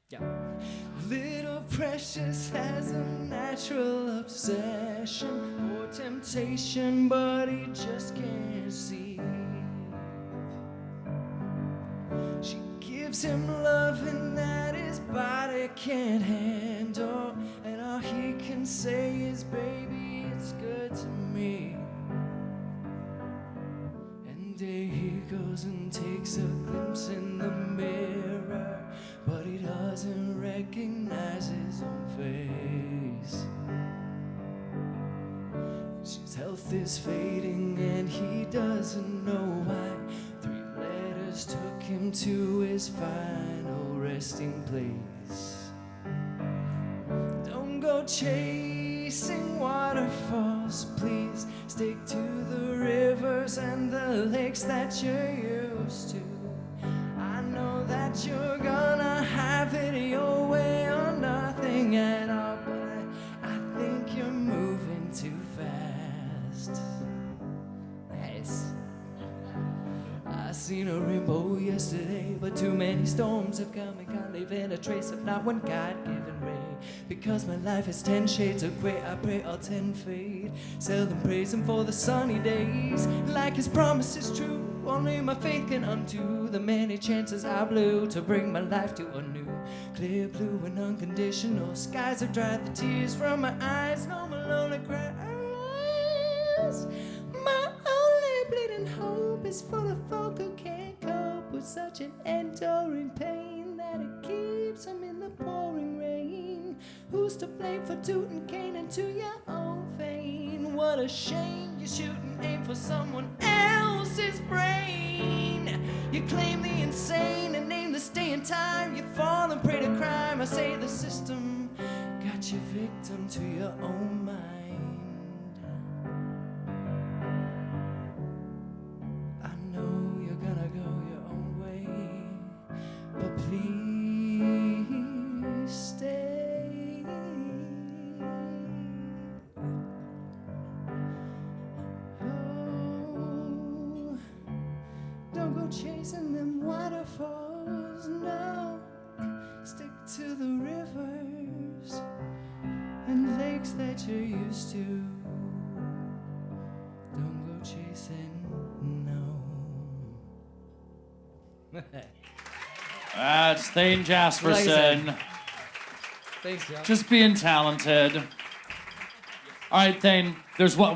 Yeah. Little Precious has a natural obsession for temptation, but he just can't see. She gives him loving that his body can't handle, and all he can say is, baby, it's good to me. And there he goes and takes a glimpse in the mirror, but he doesn't recognize his own face. His health is fading and he doesn't know why. 3 letters took him to his final resting place. Don't go chasing waterfalls, please stick to the rivers and the lakes that you're used to. I know that you're gonna have it your way or nothing at all, but I think you're moving too fast. Nice. I seen a rainbow yesterday, but too many storms have come and can't leave in a trace of not one God-given ray. Because my life is 10 shades of grey, I pray all 10 fade. Seldom praise him for the sunny days, like his promise is true. Only my faith can undo the many chances I blew to bring my life to a new clear blue and unconditional skies have dried the tears from my eyes. No more lonely cries. My only bleeding hope is for the folk who can't cope with such an enduring pain that it keeps them in the pouring rain. Who's to blame for tooting Cain into your own vein? What a shame you shoot and aim for someone else's brain. You claim the insane and name the day and time. You fall and pray to crime. I say the system got you victim to your own mind. I know you're gonna go your own way, but please stay. Oh, don't go chasing them waterfalls, no. Stick to the rivers and lakes that you're used to. Don't go chasing, no. That's Thayne Jasperson. Thanks, John. Just being talented. All right, Thayne, there's one